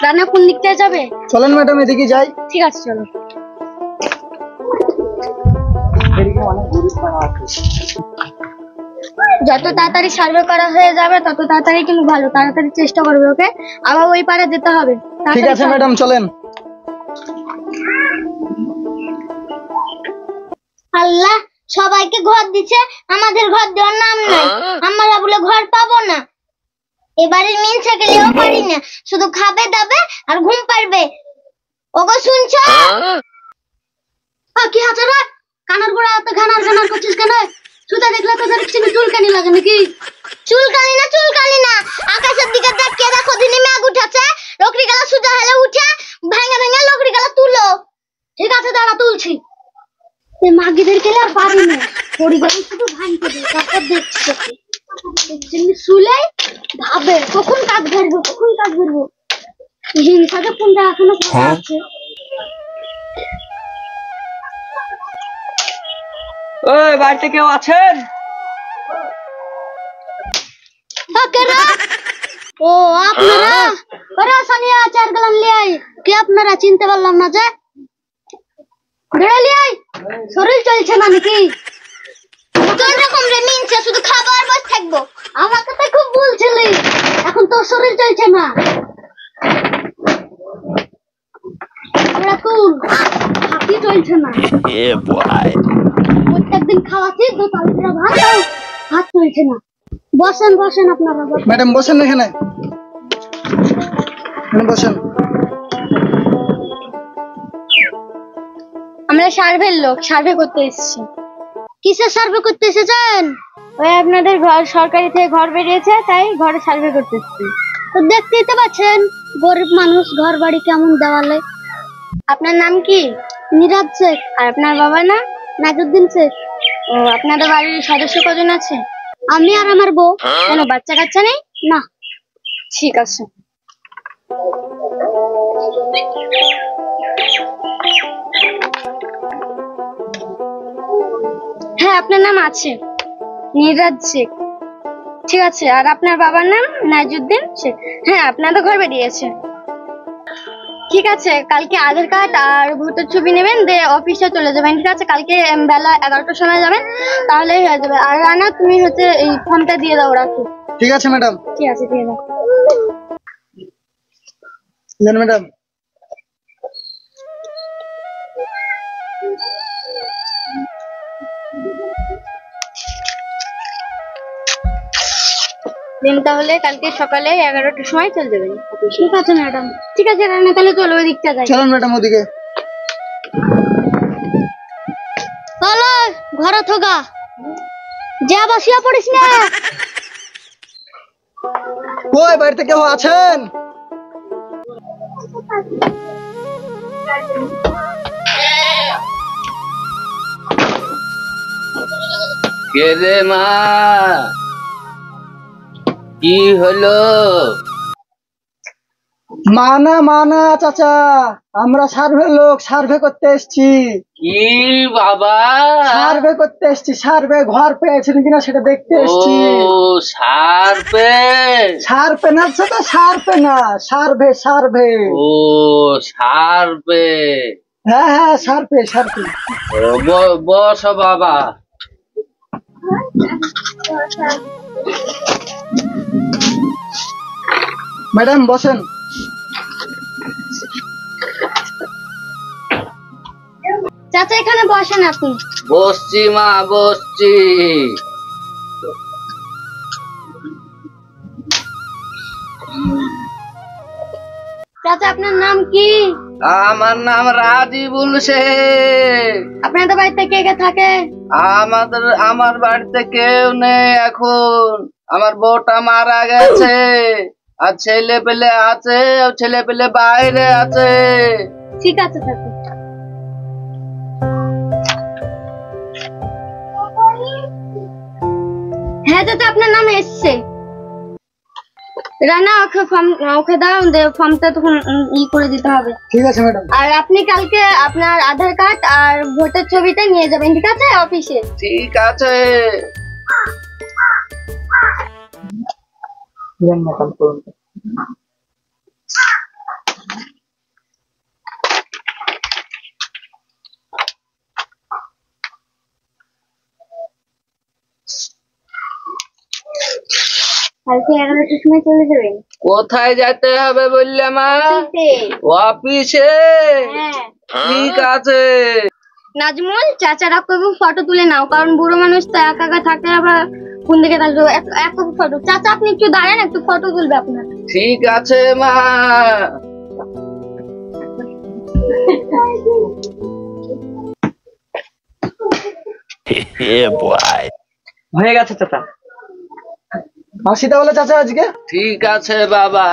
রানা কোন দিক থেকে যাবে? চলেন ম্যাডাম এদিকে যাই। ঠিক আছে চলো। যত তাড়াতাড়ি সার্ভে করা হয়ে যাবে তত তাড়াতাড়ি কিন্তু ভালো, তাড়াতাড়ি চেষ্টা করবে। ওকে, আবার ওই পারে যেতে হবে। ঠিক আছে ম্যাডাম চলেন। আল্লাহ সবাইকে ঘর দিচ্ছে, আমাদের ঘর দেওয়ার নাম নাই। আমরা বলে ঘর পাবো না। এবারে মিনসে গেলেও পারি না, শুধু খাবে দাবে আর ঘুম পারবে। ওগো শুনছো? কি আছে রে? কানের গোড়া এত ঘানার ঘানার করছিস কেন? সুতা দেখলে তো দেখছি চুলকানি লাগে নাকি? চুলকানি না, আকাশের দিকে তাকিয়ে দেখো, দিনে মেঘ উঠেছে। লকড়ি গেলা সুজা হলে উঠে ভাঙা ভাঙা লকড়ি গেলা তুলো। ঠিক আছে দাঁড়া, তুলছি। এই মাগিদেরকে আর পারি না, পরিবার শুধু ভাঙতে দেয়, তারপর দেখছি শুলে ভাবে কখন কাজ ধরবো, কখন কাজ ধরবো। হিংসাকে কোনটা এখনো আছে। ওই বাড়িতে কেউ আছেন? ও আপনারা? ওরা সানিয়া চার গ্লান লিয়াই কি আপনারা চিনতে পারলাম না যে। বেড়ে লিয়াই, শরীর চলছে না নাকি? কোন রকম রে মিনছে, শুধু খাবার বস থাকবো। আমাকে তো খুব বলছিলি, এখন তো শরীর চলছে না। ওরা তুল হাতি চলছে না। প্রত্যেকদিন খাওয়াচ্ছি দু তালিকা ভাত, হাত চলছে না। বসেন বসেন আপনারা। ম্যাডাম বসেন এখানে, বসেন। আমরা সার্ভের লোক, সার্ভে করতে এসেছি। কিসের সার্ভে করতে এসেছেন? ওই আপনাদের ঘর সরকারি থেকে ঘর বেরিয়েছে, তাই ঘরে সার্ভে করতে এসেছি। তো দেখতেই তো পাচ্ছেন গরিব মানুষ, ঘর বাড়ি কেমন দেওয়ালে। আপনার নাম কি? মিরাজ শেখ। আর আপনার বাবার নাম? নাজউদ্দিন শেখ। ও, আপনাদের বাড়ির সদস্য কজন আছে? আমি আর আমার বউ। কেন বাচ্চা কাচ্চা নেই? না। ঠিক আছে। হ্যাঁ আপনার নাম আছে, মিরাজ শেখ। ঠিক আছে, আর আপনার বাবার নাম? নাজউদ্দিন শেখ। হ্যাঁ আপনাদের ঘর বেরিয়েছে। ঠিক আছে, কালকে আধার কার্ড আর ভোটার ছবি নেবেন, দিয়ে অফিসে চলে যাবেন। ঠিক আছে, কালকে বেলা 11টার সময় যাবেন, তাহলেই হয়ে যাবে। আর রানা তুমি হচ্ছে এই ফর্মটা দিয়ে দাও রাখো। ঠিক আছে ম্যাডাম। ঠিক আছে দিয়ে দাও। ম্যাডাম দিন তাহলে কালকে সকালে 11টার সময় চলে যাবেন। ঠিক আছে ম্যাডাম। ঠিক আছে রানা, তাহলে চলো ওই দিকটা যাই। চলুন ম্যাডাম ওদিকে। চলো ঘরে থাকা, যা বসিয়া পড়িস না। ওই বাড়িতে কেউ আছেন? কে রে মা, কি হলো? মানা চাচা, আমরা সার্ভে লোক, সার্ভে করতে এসেছি। কি বাবা? সার্ভে করতে এসেছি, সার্ভে ঘর পেয়েছেন কিনা সেটা দেখতে এসেছি। ও সার্ভে? সার্ভে না চাচা, সার্ভে না, সার্ভে সার্ভে। ও সার্ভে। হ্যাঁ হ্যাঁ সার্ভে সার্ভে। বসো বাবা। ম্যাডাম বসেন। চাচা এখানে বসেন আপনি। বসছি মা, বসছি। চাচা আপনার নাম কি? আমার নাম রাজিবুল শেখ। আপনাদের বাড়িতে কে কে থাকে? আমার বাড়িতে কেউ নেই এখন, আমার বউটা মারা গেছে, আর ছেলে পেলে আছে, ছেলে পেলে বাইরে আছে। ঠিক আছে চাচা। হ্যাঁ চাচা আপনার নাম এসছে। রানা ওকে দাও, ফর্মটা তখন করে দিতে হবে। ঠিক আছে ম্যাডাম। আর আপনি কালকে আপনার আধার কার্ড আর ভোটার ছবিটা নিয়ে যাবেন, ঠিক আছে, অফিসে। ঠিক আছে। কালকে 11টার সময় চলে যাবেন। কোথায় যেতে হবে বললে মা? অফিসে। ঠিক আছে। নাজমুল, চাচারা কবি ফটো তুলে নাও, কারণ বুড়ো মানুষ তো একা একা থাকে, আবার কোন দিকে থাকবে। এক কপি ফটো। চাচা আপনি একটু দাঁড়ান, একটু ফটো তুলবে আপনার। ঠিক আছে মা। হয়ে গেছে চাচা। আসি তাহলে চাচা আজকে। ঠিক আছে বাবা,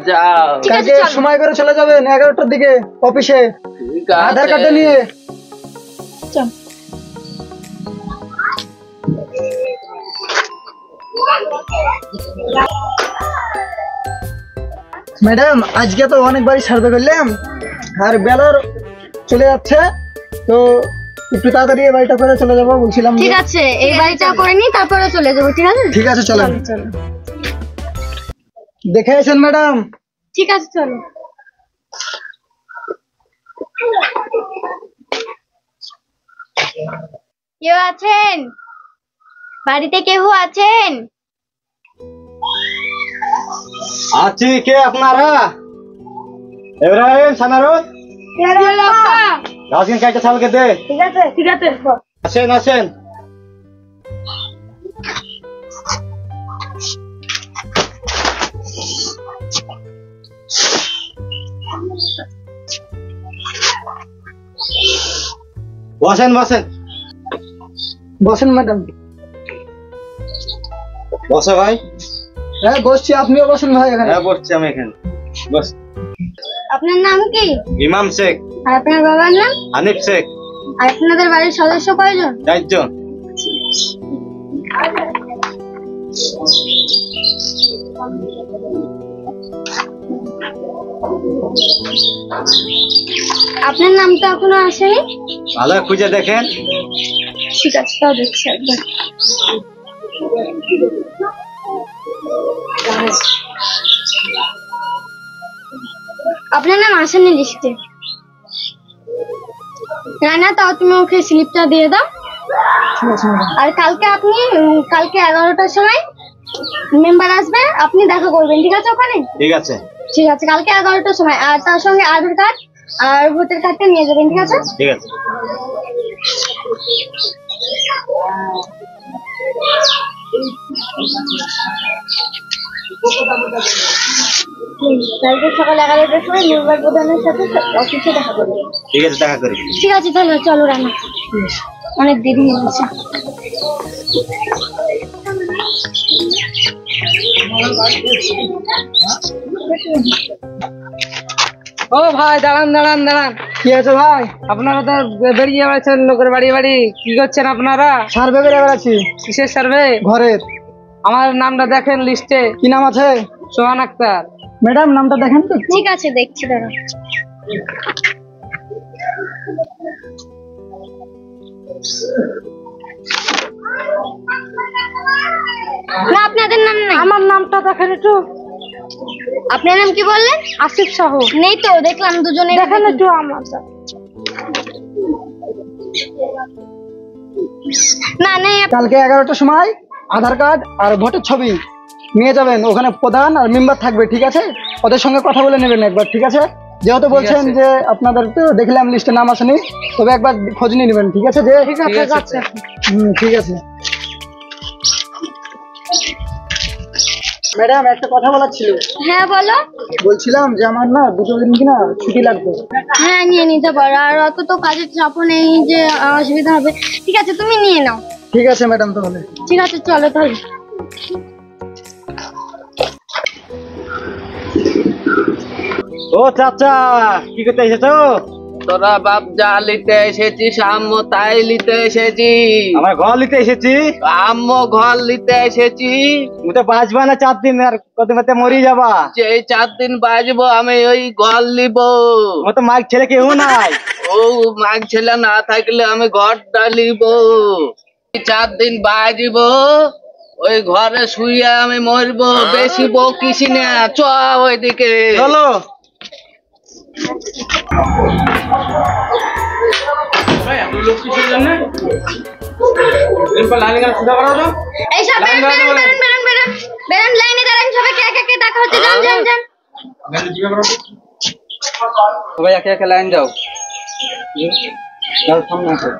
যাও। কালকে সময় করে চলে যাবেন 11টার দিকে অফিসে, ঠিক আধার আছে। কার্ডটা নিয়ে। চল। ম্যাডাম আজকে তো অনেকবারই সার্ভে করলাম, আর বেলার চলে যাচ্ছে, তো একটু তাড়াতাড়ি এই বাড়িটা করে চলে যাবো বলছিলাম। ঠিক আছে, এই বাড়িটা করে নি, তারপরে চলে যাবো। ঠিক আছে, ঠিক আছে চলেন। চলো। দেখে আসেন ম্যাডাম। ঠিক আছে চলো। কেউ আছেন বাড়িতে? কেউ আছেন? আছি। কে আপনারা? ইব্রাহিম সানারুত গাছিন কাইটা চালকে দে। ঠিক আছে, ঠিক আছে। আসেন আসেন। বসেন বসেন বসেন ম্যাডাম। বসো ভাই। হ্যাঁ বসছি, আপনিও বসেন ভাই এখানে। হ্যাঁ বসছি আমি এখানে। বস। আপনার নাম কি? ইমাম শেখ। আর আপনার বাবার নাম? হানিফ শেখ। আর আপনাদের বাড়ির সদস্য কয়জন? 4 জন। আপনার নাম তো এখনো আসেনি। ভালো খুঁজে দেখেন। ঠিক আছে, তাও দেখছি একবার। আপনার নাম আসেনি লিস্টে। না, তাও তুমি ওকে স্লিপটা দিয়ে দাও। ঠিক আছে ম্যাডাম। আর কালকে আপনি কালকে 11টার সময় মেম্বার আসবে, আপনি দেখা করবেন। ঠিক আছে ওখানে? ঠিক আছে। ঠিক আছে, কালকে 11টার সময়। আর তার সঙ্গে আধার কার্ড আর ভোটার কার্ডটা নিয়ে যাবেন। ঠিক আছে? ঠিক আছে। কালকে সকাল 11টার সময় মেম্বার প্রধানের সাথে অফিসে দেখা করবেন। ঠিক আছে, দেখা করি। ঠিক আছে, তাহলে চলো রান্না, অনেক দেরি হয়ে গেছে। ও ভাই, দাঁড়ান দাঁড়ান দাঁড়ান। কি আছে ভাই? আপনারা তো বেরিয়ে বেড়াচ্ছেন লোকের বাড়ি বাড়ি, কি করছেন আপনারা? সার্ভে করে বেড়াচ্ছি। কিসের সার্ভে? ঘরের। আমার নামটা দেখেন লিস্টে। কি নাম আছে? সোহান আক্তার। ম্যাডাম নামটা দেখেন তো। ঠিক আছে, দেখছি দাঁড়া। না, আপনাদের নাম নাই। আমার নামটা দেখেন একটু। আপনার নাম কি বললেন? আসিফ সাহু। নেই তো, দেখলাম দুজনে। দেখেন একটু আমার। না নেই। কালকে 11টার সময় আধার কার্ড আর ভোটের ছবি নিয়ে যাবেন, ওখানে প্রধান আর মেম্বার থাকবে। ঠিক আছে, ওদের সঙ্গে কথা বলে নেবেন একবার। ঠিক আছে, যেহেতু বলছেন যে আপনাদের তো দেখলাম লিস্টে নাম আসেনি, তবে একবার খোঁজ নিয়ে নেবেন। ঠিক আছে? যে ঠিক আছে, যাচ্ছে। ঠিক আছে। ম্যাডাম একটা কথা বলার ছিল। হ্যাঁ বলো। বলছিলাম যে আমার না 2 দিন কিনা ছুটি লাগবে। হ্যাঁ নিয়ে নিতে পারো, আর অত তো কাজের চাপও নেই যে অসুবিধা হবে। ঠিক আছে, তুমি নিয়ে নাও। ঠিক আছে ম্যাডাম, তাহলে ঠিক আছে, চলো তাহলে। ও চাচা, কি করতে এসেছো? তোরা বাপ যা লিতে এসেছিস, আম্মু তাই লিতে এসেছি। আমার ঘর নিতে এসেছি। আম্মু ঘর লিতে এসেছি। তুমি তো বাঁচবা না 4 দিন, আর কত মাতে মরি যাবা। যে এই 4 দিন বাজবো আমি ওই ঘর লিব। তোমার তো মাইক ছেলে কেউ নাই। ও মাগ ছেলে না থাকলে আমি ঘরটা লিব। 4 দিন বাজব, ওই ঘরে শুয়ে আমি মরবো। বেশি বউ কিসি না, চ ওইদিকে চলো। ভাই, আপনি লোক কিসের জন্য? রিম্পা লাইন করে সুদা করো তো। এই সব বেরন লাইনে দাঁড়ান, সবাইকে এক এক ডাকা হচ্ছে। যান যান যান। গাড়ি জিজ্ঞাসা করো তো। সবাই একে একে লাইন যাও। যাও সামনে আসো।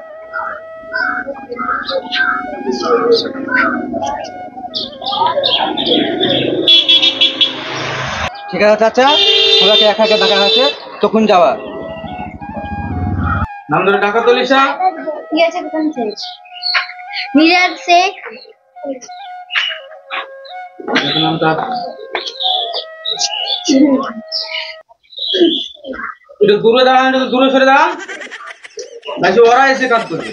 ঠিক আছে চাচা, সবাইকে একে একে ডাকা হয়েছে, তখন যাওয়া। নাম ধরে টাকা তো লিসা। ঠিক আছে, কোথায় শেখ? মিরাজ শেখ। নামটা একটু দূরে দাঁড়ান, একটু দূরে সরে দাঁড়ান। বেশি ওরা এসে কাজ করবে।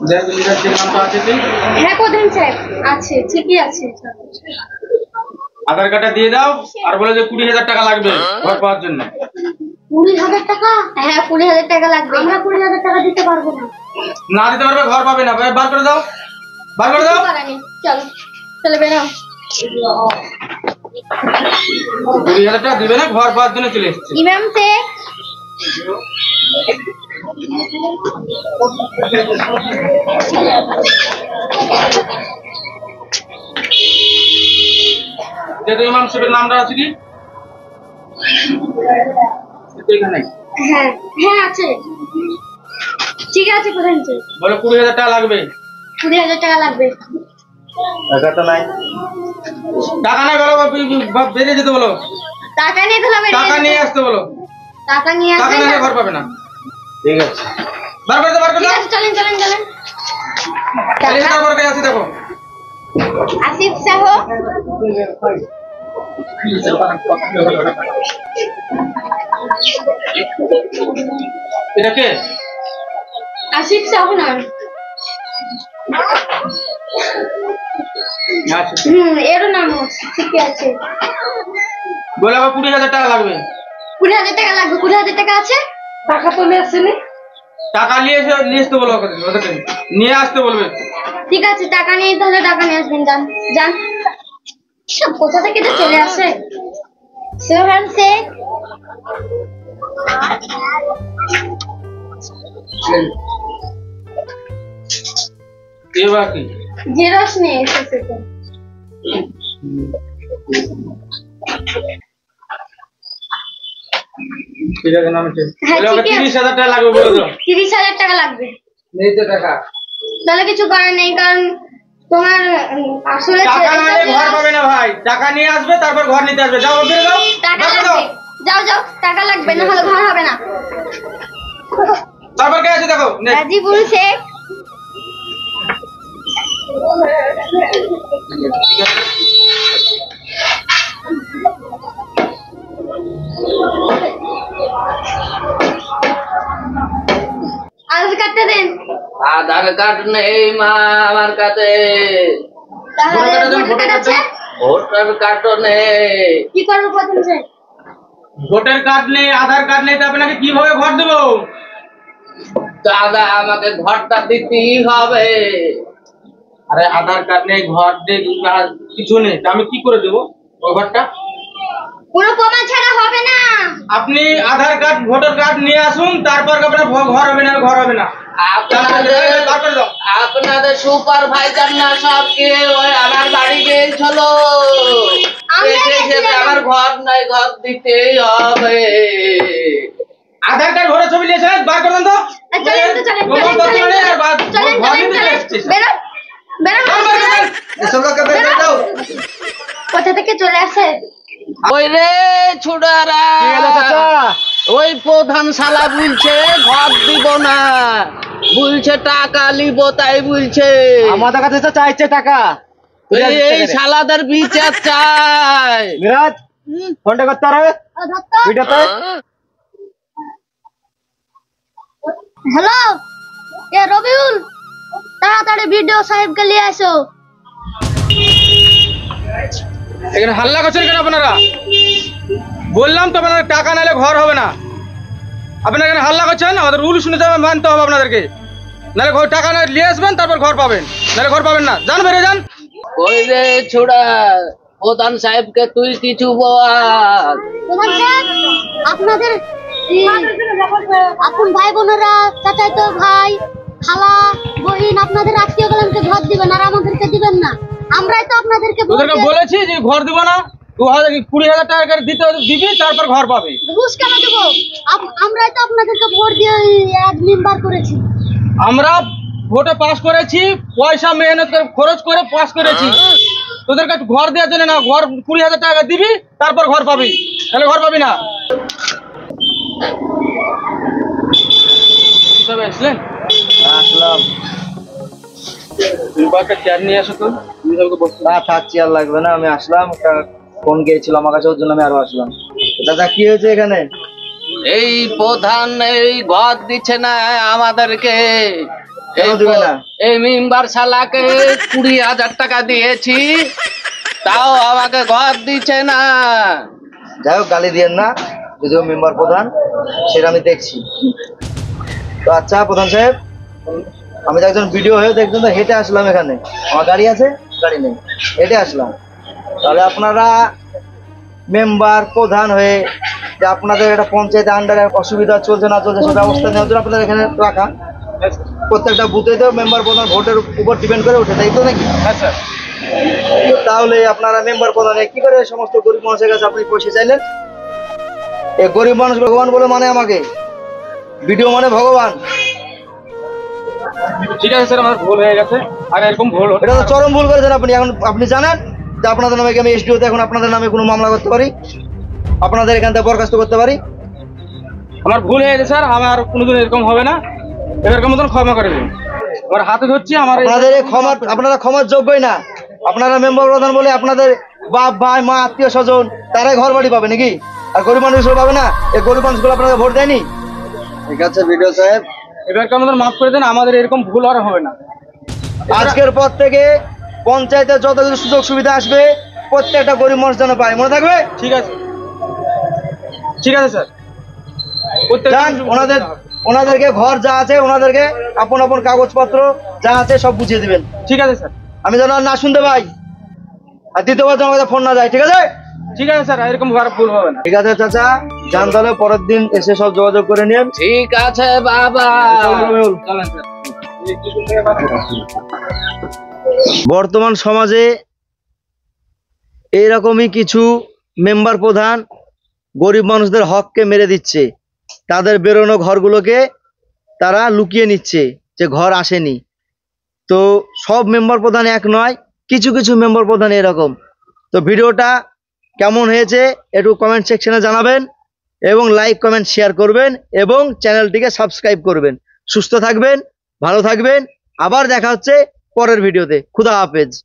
দেখ লিসার যে নামটা আছে কি? হ্যাঁ প্রধান সাহেব আছে, ঠিকই আছে। আধার কার্ডটা দিয়ে দাও আর বলে যে 20,000 টাকা লাগবে ঘর পাওয়ার জন্য। 20,000 টাকা? হ্যাঁ 20,000 টাকা লাগবে। আমরা 20,000 টাকা দিতে পারবো না। না দিতে পারবে ঘর পাবে না। বার করে দাও, বার করে দাও। চলো চলে বেরাও। 20,000 টাকা দিবে না, ঘর পাওয়ার জন্য চলে এসছে। ইমাম শেখ। যেহেতু ইমাম সাহেবের নামটা আছে কি এখানে? হ্যাঁ হ্যাঁ আছে, ঠিক আছে প্রধান সাহেব। বলে 20,000 টাকা লাগবে। 20,000 টাকা লাগবে। টাকা নাই, টাকা নাই বলো, বেরিয়ে যেতে বলো। টাকা নিয়ে তাহলে টাকা নিয়ে আসতে বলো। টাকা নিয়ে টাকা আসবেন নিয়ে না? ঘর পাবে না। ঠিক আছে, বার করে দাও, বার করে ঠিক দাও। আছে, চলেন চলেন চলেন। লিস্টার ঘর কে আছে দেখো। আসিফ সাহ। এটা কে? আসিফ সাহ না? আচ্ছা, এরও নাম আছে, ঠিক আছে। বলে আবার 20,000 টাকা লাগবে। 20,000 টাকা লাগবে। 20,000 টাকা আছে? টাকা তো নিয়ে আসেনি। টাকা নিয়ে এসে নিয়ে আসতে বলো, ওদেরকে নিয়ে আসতে বলবে। ঠিক আছে, টাকা নিয়ে তাহলে টাকা নিয়ে আসবেন। যান যান। সব কোথা থেকে তো চলে আসে। সোহান শেখ। এবার কি? জেরক্স নিয়ে এসেছে তো। ঠিক আছে, নাম আছে। হ্যাঁ, বলে ওকে ঠিকই আছে। 30,000 টাকা লাগবে বলে দাও। 30,000 টাকা লাগবে। নেই তো টাকা। তাহলে কিছু করার নেই, কারণ তোমার আসলে টাকা না হলে ঘর পাবে না ভাই। টাকা নিয়ে আসবে, তারপর ঘর নিতে আসবে। যাও বেরিয়ে দাও, টাকা বার করে লাগবে। দাও। যাও যাও, টাকা লাগবে, না হলে ঘর হবে না। তারপর কে আছে দেখো। নে। গাজীপুর শেখ। ঠিক আছে। আধার কার্ডটা দেন। আধার কার্ড নেই মা আমার কাছে, তাহলে ভোটার কার্ড দেন, ভোটার কার্ড আছে? ভোটার কার্ডও নেই। কি করবো প্রথম শেখ? ভোটার কার্ড নেই, আধার কার্ড নেই, তো আপনাকে কিভাবে ঘর দেবো? দাদা আমাকে ঘরটা দিতেই হবে। আরে আধার কার্ড নেই, ঘর নেই, কিছু নেই, তা আমি কি করে দেবো ওই ঘরটা? কোনো প্রমাণ ছাড়া হবে না। আপনি আধার কার্ড ভোটার কার্ড নিয়ে আসুন, তারপর আপনার ঘর হবে না, ঘর হবে না। বার করে দাও। আপনাদের সুপারভাইজার না সব কে ওই আমার বাড়ি গিয়েছিল, আমরা গেছিলাম। আমার ঘর নাই, ঘর দিতেই হবে। আধার কার্ড ভোটার ছবি নিয়েছেন, বার করে দেন তো। চলেন তো, চলেন চলেন চলেন চলেন চলেন চলেন। বেরো বেরো। কোথা থেকে চলে আসে? ওই রে ছুড়ারা, কি হলো চাচা? ওই প্রধান শালা বলছে ঘর দিব না, বলছে টাকা লিব, তাই বলছে। আমাদের কাছে তো চাইছে টাকা। এই শালাদের বিচার চাই। মিরাজ ফোনটা করতে পারবে ভিডিওতে? হ্যালো, এ রবিউল, তাড়াতাড়ি ভিডিও সাহেবকে নিয়ে আসো। এখানে হাল্লা করছেন কেন আপনারা? বললাম তো আপনাদের টাকা নাহলে ঘর হবে না। আপনারা এখানে হাল্লা করছেন, আমাদের রুল শুনে যাবেন, মানতে হবে আপনাদেরকে। নাহলে ঘর টাকা না নিয়ে আসবেন, তারপর ঘর পাবেন, নাহলে ঘর পাবেন না। যান, বেরিয়ে যান। ওই রে ছোড়া, প্রধান সাহেবকে তুই কিছু বল। প্রধান সাহেব, আপনাদের আপন ভাই বোনেরা, চাচাতো ভাই, খালা বহিন আপনাদের আত্মীয় গেলামকে ঘর দিবেন আর আমাদেরকে দিবেন না। আমরাই তো আপনাদেরকে ভোট তোদেরকে দিয়ে- বলেছি যে ঘর দিব না, 20,000 টাকা করে দিবি, তারপর ঘর পাবি। ঘুষ কেন দেবো? আমরাই তো আপনাদেরকে ভোট দিয়ে মেম্বার করেছি। আমরা ভোটে পাস করেছি, পয়সা মেহনত করে খরচ করে পাস করেছি। তোদের কাছে ঘর দেওয়ার জন্য না, ঘর 20,000 টাকা দিবি, তারপর ঘর পাবি, তাহলে ঘর পাবি না। সব আসলেন? আসলাম। তুমি একটা চেয়ার নিয়ে আসো তো, তুমি সবকে বসতে দাও। না থাকছি, আর লাগবে না, আমি আসলাম। একটা ফোন গিয়েছিল আমার কাছে, ওর জন্য আমি আরো আসলাম। দাদা কি হয়েছে এখানে? এই প্রধান এই ঘর দিচ্ছে না আমাদেরকে। কেন দিবে না? এই মেম্বার শালাকে 20,000 টাকা দিয়েছি, তাও আমাকে ঘর দিচ্ছে না। যাই হোক, গালি দিয়েন না, যদিও মেম্বার প্রধান, সেটা আমি দেখছি। তো আচ্ছা প্রধান সাহেব, আমি তো একজন ভিডিও হয়ে দেখছেন, তো হেঁটে আসলাম এখানে। আমার গাড়ি আছে? গাড়ি নেই, হেঁটে আসলাম। তাহলে আপনারা মেম্বার প্রধান হয়ে যে আপনাদের একটা পঞ্চায়েত আন্ডারে অসুবিধা চলছে না চলছে সে ব্যবস্থা নেওয়ার জন্য আপনাদের এখানে রাখা। প্রত্যেকটা বুথে তো মেম্বার প্রধান ভোটের উপর ডিপেন্ড করে ওঠে, তাই তো নাকি? হ্যাঁ স্যার। তাহলে আপনারা মেম্বার প্রধানে কি করে সমস্ত গরিব মানুষের কাছে আপনি পয়সা চাইলেন? এই গরিব মানুষ ভগবান বলে মানে আমাকে, ভিডিও মানে ভগবান। ঠিক আছে স্যার, আমার ভুল হয়ে গেছে, আর এরকম ভুল হতো এটা তো চরম ভুল করেছেন আপনি। এখন আপনি জানেন যে আপনাদের নামে আমি এসডিওতে এখন আপনাদের নামে কোনো মামলা করতে পারি, আপনাদের এখান থেকে বরখাস্ত করতে পারি। আমার ভুল হয়ে গেছে স্যার, আমার কোনোদিন এরকম হবে না, এরকম মতন ক্ষমা করে দিন। আমার হাতে ধরছি, আমার আপনাদের এই ক্ষমা, আপনারা ক্ষমার যোগ্যই না। আপনারা মেম্বার প্রধান বলে আপনাদের বাপ ভাই মা আত্মীয় স্বজন তারাই ঘর বাড়ি পাবে নাকি? আর গরিব মানুষগুলো পাবে না? এই গরিব মানুষগুলো আপনাদের ভোট দেয়নি? ঠিক আছে ভিডিও সাহেব, এবারকার মতন মাফ করে দেন, আমাদের এরকম ভুল আর হবে না। আজকের পর থেকে পঞ্চায়েতে যত কিছু সুযোগ সুবিধা আসবে প্রত্যেকটা গরিব মানুষ যেন পায়, মনে থাকবে? ঠিক আছে, ঠিক আছে স্যার। যান, ওনাদেরকে ঘর যা আছে ওনাদেরকে আপন আপন কাগজপত্র যা আছে সব বুঝিয়ে দিবেন। ঠিক আছে স্যার। আমি যেন আর না শুনতে পাই, আর দ্বিতীয়বার যেন আমাদের ফোন না যায়, ঠিক আছে? ঠিক আছে স্যার, এরকম আর ভুল হবে না। ঠিক আছে চাচা, যান তাহলে পরের দিন এসে সব যোগাযোগ করে নিন। ঠিক আছে বাবা। চলেন স্যার। বর্তমান সমাজে এইরকমই কিছু মেম্বার প্রধান গরিব মানুষদের হককে মেরে দিচ্ছে, তাদের বেরোনো ঘরগুলোকে তারা লুকিয়ে নিচ্ছে যে ঘর আসেনি। তো সব মেম্বার প্রধান এক নয়, কিছু কিছু মেম্বার প্রধান এরকম। তো ভিডিওটা কেমন হয়েছে একটু কমেন্ট সেকশনে জানাবেন, এবং লাইক কমেন্ট শেয়ার করবেন, এবং চ্যানেলটিকে সাবস্ক্রাইব করবেন। সুস্থ থাকবেন, ভালো থাকবেন, আবার দেখা হচ্ছে পরের ভিডিওতে। খুদা হাফেজ।